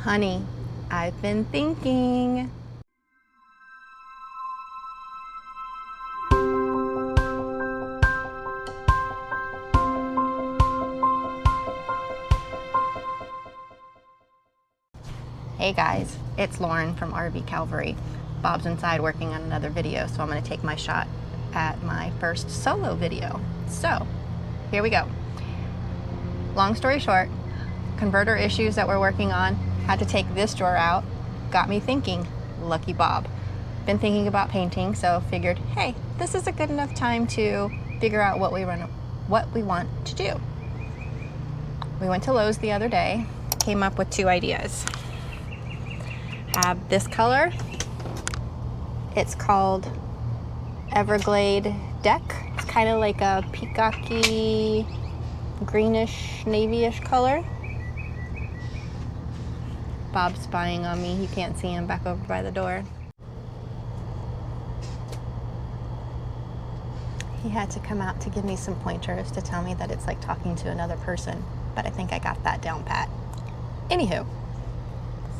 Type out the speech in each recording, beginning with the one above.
Honey, I've been thinking. Hey guys, it's Lauren from RV Calvary. Bob's inside working on another video, so I'm going to take my shot at my first solo video. So, here we go. Long story short, converter issues that we're working on, had to take this drawer out, got me thinking, lucky Bob. Been thinking about painting, so figured, hey, this is a good enough time to figure out what we want to do. We went to Lowe's the other day, came up with two ideas. Have this color. It's called Everglade deck. It's kind of like a peacocky, greenish, navy-ish color. Bob's spying on me. You can't see him back over by the door. He had to come out to give me some pointers to tell me that it's like talking to another person, but I think I got that down pat. Anywho,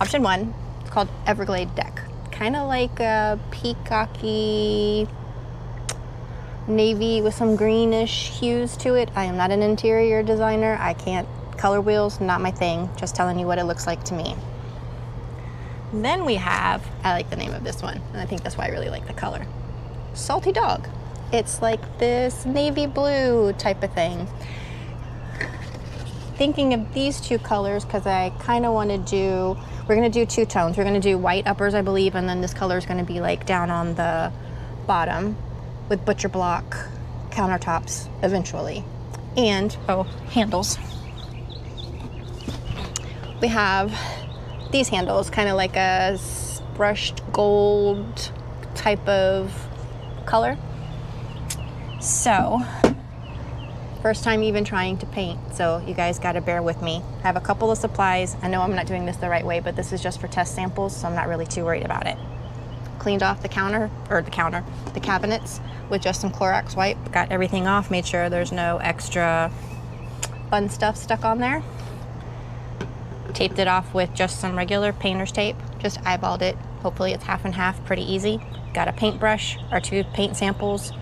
option one. Called Everglade deck. Kind of like a peacocky navy with some greenish hues to it. I am not an interior designer. I can't, color wheels, not my thing. Just telling you what it looks like to me. Then we have, I like the name of this one, and I think that's why I really like the color. Salty Dog. It's like this navy blue type of thing. Thinking of these two colors because I kind of want to do, we're going to do two tones. We're going to do white uppers, I believe, and then this color is going to be like down on the bottom with butcher block countertops eventually. And, oh, handles. We have these handles, kind of like a brushed gold type of color. So, first time even trying to paint, so you guys got to bear with me. I have a couple of supplies. I know I'm not doing this the right way, but this is just for test samples, so I'm not really too worried about it. Cleaned off the cabinets with just some Clorox wipe. Got everything off, made sure there's no extra fun stuff stuck on there. Taped it off with just some regular painter's tape. Just eyeballed it. Hopefully it's half and half, pretty easy. Got a paintbrush, or two paint samples,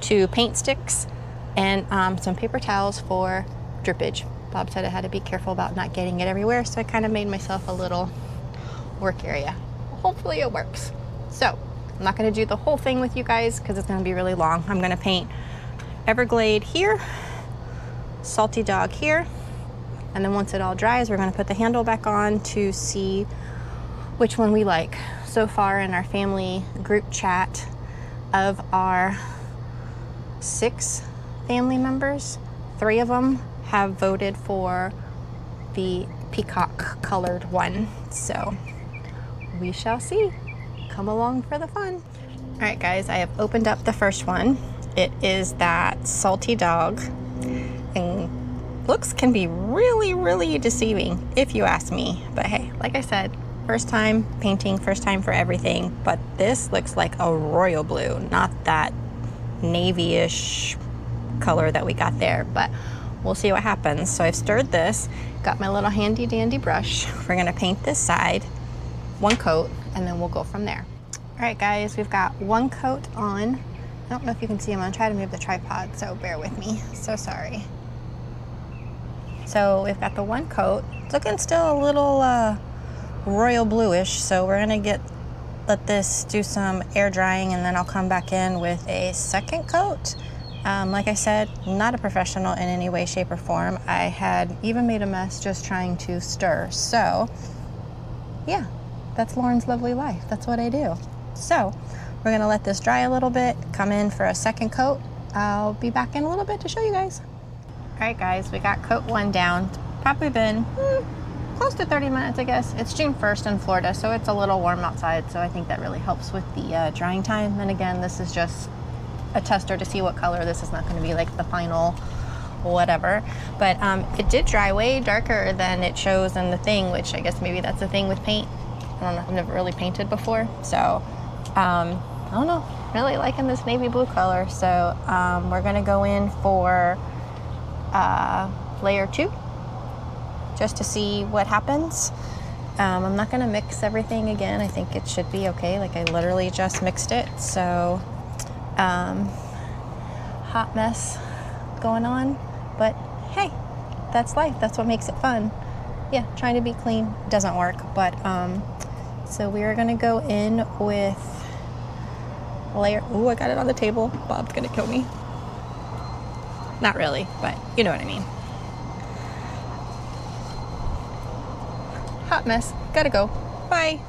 two paint sticks, and some paper towels for drippage. Bob said I had to be careful about not getting it everywhere, so I kind of made myself a little work area. Hopefully it works. So, I'm not going to do the whole thing with you guys because it's going to be really long. I'm going to paint Everglade here, Salty Dog here, and then once it all dries, we're going to put the handle back on to see which one we like. So far in our family group chat of our 6 family members, 3 of them have voted for the peacock colored one. So we shall see. Come along for the fun. All right, guys, I have opened up the first one. It is that Salty Dog, and looks can be really, really deceiving if you ask me. But hey, like I said, first time painting, first time for everything. But this looks like a royal blue, not that navy-ish color that we got there, but we'll see what happens. So I've stirred this, got my little handy dandy brush. We're gonna paint this side, one coat, and then we'll go from there. All right, guys, we've got one coat on. I don't know if you can see, I'm gonna try to move the tripod, so bear with me. So sorry. So we've got the one coat. It's looking still a little royal bluish, so we're gonna let this do some air drying, and then I'll come back in with a second coat. Like I said, not a professional in any way, shape, or form. I had even made a mess just trying to stir. So, yeah, that's Lauren's lovely life. That's what I do. So, we're gonna let this dry a little bit, come in for a second coat. I'll be back in a little bit to show you guys. All right, guys, we got coat 1 down. Probably been close to 30 minutes, I guess. It's June 1st in Florida, so it's a little warm outside, so I think that really helps with the drying time. And again, this is just a tester to see what color. This is not going to be like the final whatever, but it did dry way darker than it shows in the thing, which I guess maybe that's the thing with paint. I don't know, I've never really painted before, so I don't know, really liking this navy blue color. So we're going to go in for layer 2 just to see what happens. I'm not gonna mix everything again. I think it should be okay. Like I literally just mixed it. So, hot mess going on, but hey, that's life. That's what makes it fun. Yeah, trying to be clean doesn't work, but so we are gonna go in with layer. Ooh, I got it on the table. Bob's gonna kill me. Not really, but you know what I mean. Hot mess. Gotta go. Bye.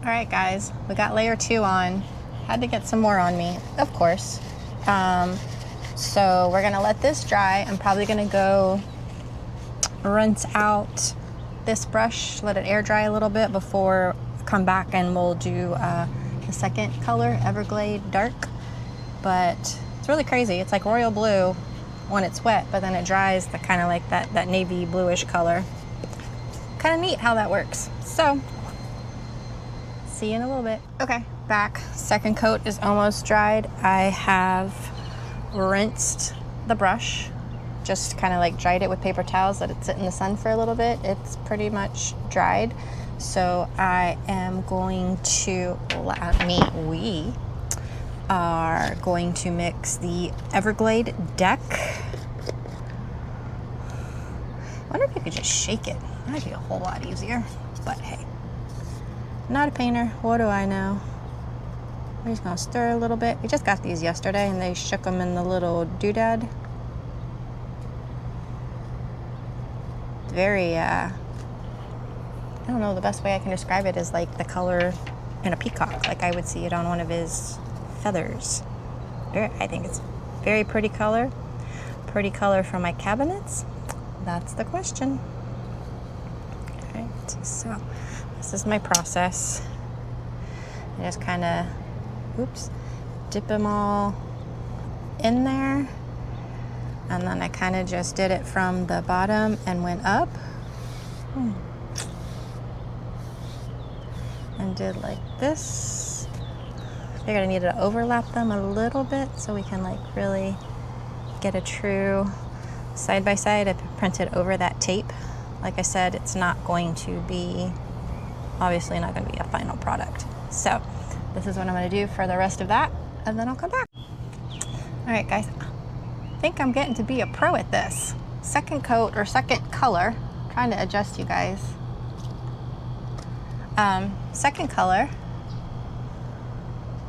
All right, guys, we got layer 2 on. Had to get some more on me, of course. So we're gonna let this dry. I'm probably gonna go rinse out this brush, let it air dry a little bit before I come back and we'll do the second color, Everglade Dark. But it's really crazy. It's like royal blue when it's wet, but then it dries the kind of like that navy bluish color. Kind of neat how that works. So, see you in a little bit. Okay, back. Second coat is almost dried. I have rinsed the brush, just kind of like dried it with paper towels, let it sit in the sun for a little bit. It's pretty much dried. So I am going to, we are going to mix the Everglade deck. I wonder if you could just shake it. That'd be a whole lot easier, but hey, not a painter, what do I know? We're just gonna stir a little bit. We just got these yesterday and they shook them in the little doodad. Very, I don't know, the best way I can describe it is like the color in a peacock. Like I would see it on one of his feathers. I think it's very pretty color. Pretty color for my cabinets? That's the question. All right, so this is my process. I just kind of, oops, dip them all in there. And then I kind of just did it from the bottom and went up. And did like this. I figured I needed to overlap them a little bit so we can like really get a true side by side. I printed over that tape. Like I said, it's not going to be, obviously not going to be a final product. So this is what I'm going to do for the rest of that, and then I'll come back. All right, guys, I think I'm getting to be a pro at this. Second coat or second color, trying to adjust you guys. Second color,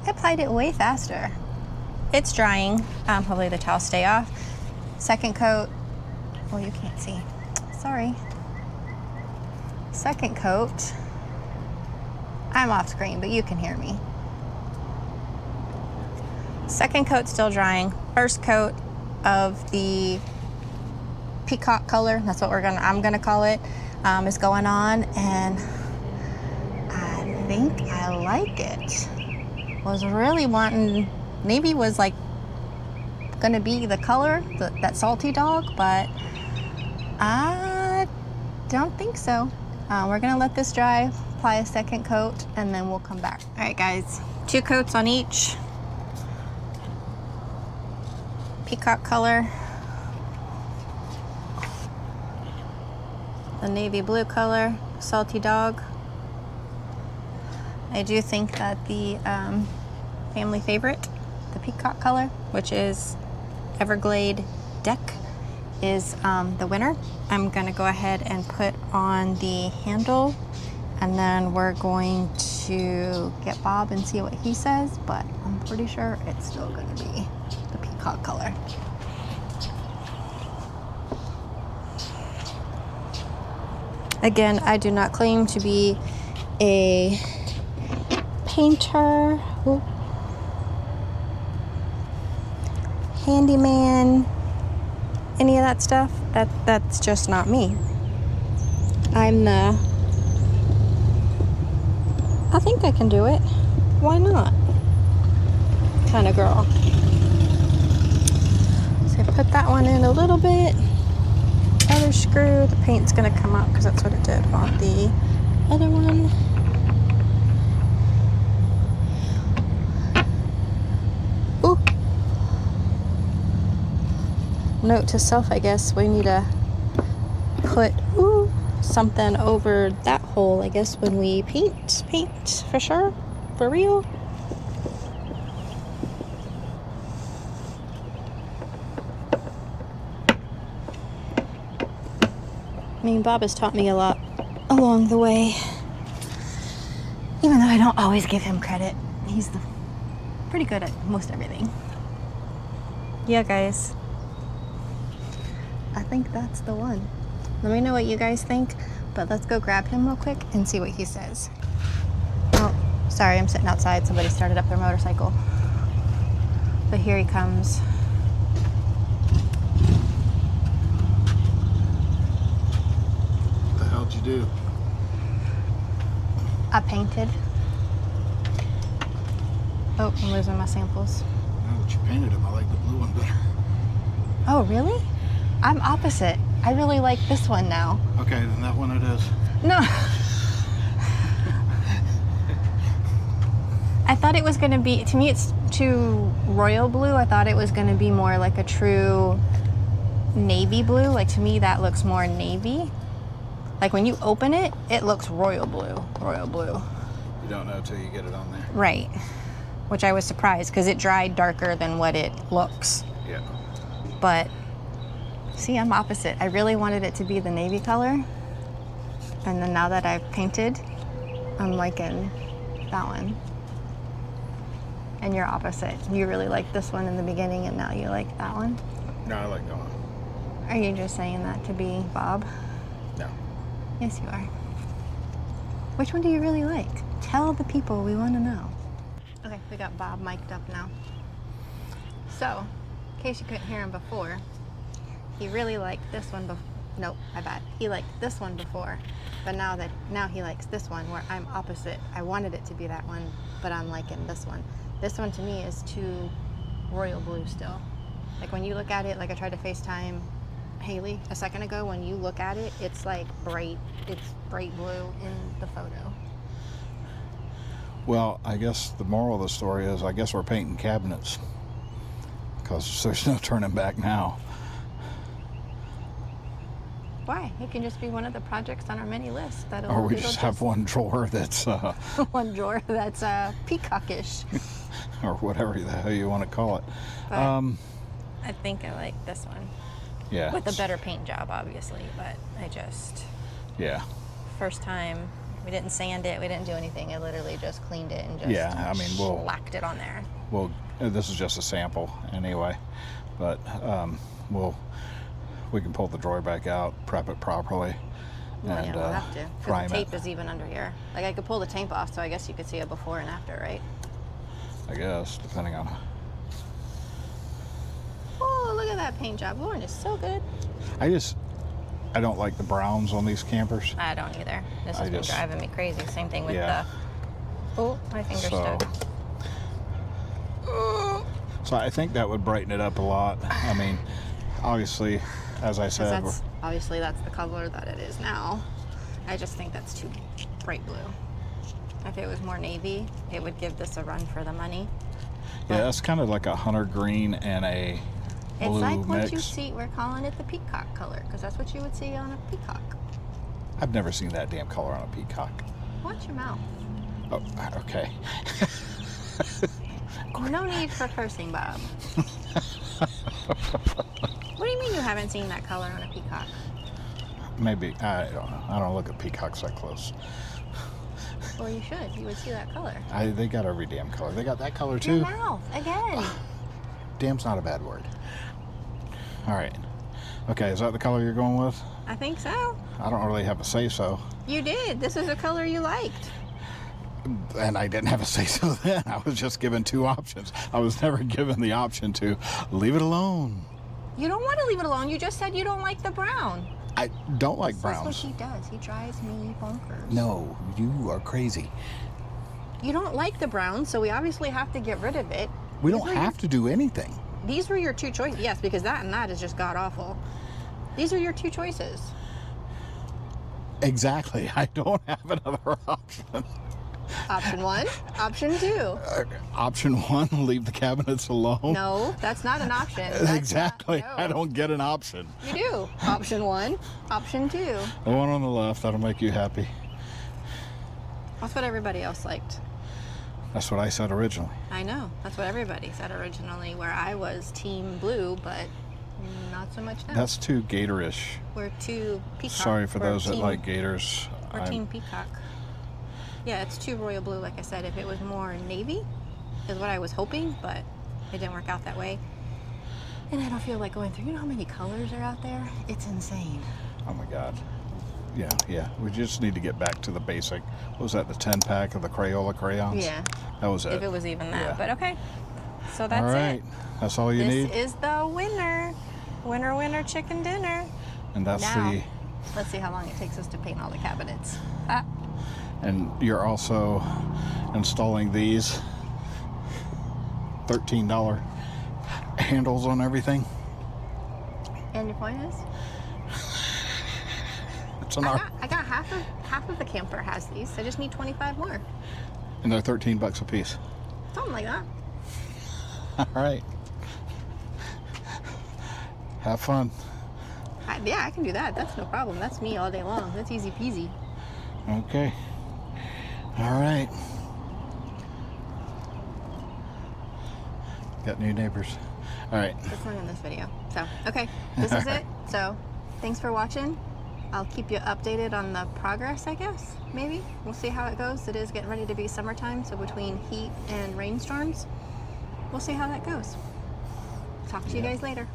I applied it way faster. It's drying. Hopefully the towels stay off. Second coat, oh, you can't see, sorry. Second coat, I'm off screen, but you can hear me. Second coat still drying. First coat of the peacock color, that's what I'm gonna call it, is going on, and I think I like it. Was really wanting, maybe was like gonna be the color, that salty dog, but I don't think so. We're gonna let this dry, apply a second coat, and then we'll come back. All right, guys, 2 coats on each. Peacock color, the navy blue color, salty dog. I do think that the family favorite, the peacock color, which is Everglade Deck, is the winner. I'm gonna go ahead and put on the handle, and then we're going to get Bob and see what he says, but I'm pretty sure it's still gonna be the peacock color. Again, I do not claim to be a painter, handyman, any of that stuff. That's just not me. I'm the, I think I can do it, why not, kind of girl. So I put that one in a little bit. Other screw, the paint's gonna come out because that's what it did on the other one. Ooh. Note to self, I guess, we need to put something over that hole, I guess, when we paint for sure, for real. I mean, Bob has taught me a lot along the way, even though I don't always give him credit. He's pretty good at most everything. Yeah, guys, I think that's the one. Let me know what you guys think, but let's go grab him real quick and see what he says. Oh, sorry, I'm sitting outside. Somebody started up their motorcycle. But here he comes. What the hell'd you do? I painted. Oh, I'm losing my samples. Now that you painted them, I like the blue one better. Oh, really? I'm opposite. I really like this one now. Okay, then that one it is. No. I thought it was going to be, to me it's too royal blue. I thought it was going to be more like a true navy blue. Like, to me that looks more navy. Like when you open it, it looks royal blue. Royal blue. You don't know till you get it on there. Right. Which I was surprised because it dried darker than what it looks. Yeah. But see, I'm opposite. I really wanted it to be the navy color. And then now that I've painted, I'm liking that one. And you're opposite. You really liked this one in the beginning and now you like that one? No, I like that one. Are you just saying that to be Bob? No. Yes, you are. Which one do you really like? Tell the people, we want to know. Okay, we got Bob mic'd up now. So, in case you couldn't hear him before, he really liked this one nope, my bad. He liked this one before, but now he likes this one where I'm opposite. I wanted it to be that one, but I'm liking this one. This one to me is too royal blue still. Like when you look at it, like I tried to FaceTime Haley a second ago, when you look at it, it's like bright blue in the photo. Well, I guess the moral of the story is I guess we're painting cabinets because there's no turning back now. Why? It can just be one of the projects on our mini list. Or we just have one drawer that's one drawer that's peacockish. or whatever the hell you want to call it. But I think I like this one. Yeah. With a better paint job, obviously, but yeah. First time, we didn't sand it, we didn't do anything. I literally just cleaned it and just slacked it on there. Well, this is just a sample anyway, but we can pull the drawer back out, prep it properly, and we'll have to. prime the tape it. is even under here. Like I could pull the tape off, so I guess you could see a before and after, right? I guess, depending on. Oh, look at that paint job. Orange is so good. I don't like the browns on these campers. I don't either. This has been driving me crazy. Same thing with the. Oh, my finger's stuck. So I think that would brighten it up a lot. I mean, obviously, as I said, obviously that's the color that it is now. I just think that's too bright blue. If it was more navy, it would give this a run for the money. Yeah, that's kind of like a hunter green and a blue It's like what mix. you see, we're calling it the peacock color, because that's what you would see on a peacock. I've never seen that damn color on a peacock. Watch your mouth. Oh, okay. No need for cursing, Bob. What do you mean you haven't seen that color on a peacock? Maybe, I don't know. I don't look at peacocks that close. Well, you should. You would see that color. They got every damn color. They got that color too. Your mouth, again. Damn's not a bad word. All right. Okay, is that the color you're going with? I think so. I don't really have a say-so. You did. This is a color you liked. And I didn't have a say-so then. I was just given two options. I was never given the option to leave it alone. You don't want to leave it alone. You just said you don't like the brown. I don't like browns. That's what he does. He drives me bonkers. No, you are crazy. You don't like the brown, so we obviously have to get rid of it. We don't have to do anything. These were your two choices. Yes, because that and that is just god-awful. These are your two choices. Exactly. I don't have another option. Option 1. Option 2. Option 1, leave the cabinets alone. No, that's not an option. That's Exactly. not- no. I don't get an option. You do. Option 1. Option 2. The one on the left, that'll make you happy. That's what everybody else liked. That's what I said originally. I know. That's what everybody said originally, where I was team blue, but not so much now. That's too gator-ish. We're too peacock. Sorry for We're those that team- like gators. We're team peacock. Yeah, it's too royal blue, like I said. If it was more navy, is what I was hoping, but it didn't work out that way. And I don't feel like going through, you know how many colors are out there? It's insane. Oh my God. Yeah. We just need to get back to the basic. What was that, the 10-pack of the Crayola crayons? Yeah. That was it. If it was even that. Yeah. But okay. So that's all right. it. That's all you This need? is the winner. Winner, winner, chicken dinner. And that's Now, let's see how long it takes us to paint all the cabinets. And you're also installing these $13 handles on everything. And your point is? It's an I got half of the camper has these. I just need 25 more. and they're $13 a piece. Something like that. All right. Have fun. Yeah, I can do that. That's no problem. That's me all day long. That's easy peasy. Okay. All right. Got new neighbors. All right. That's not in this video. So, okay, this is it. So, thanks for watching. I'll keep you updated on the progress, I guess, maybe. We'll see how it goes. It is getting ready to be summertime, so between heat and rainstorms, we'll see how that goes. Talk to you guys later.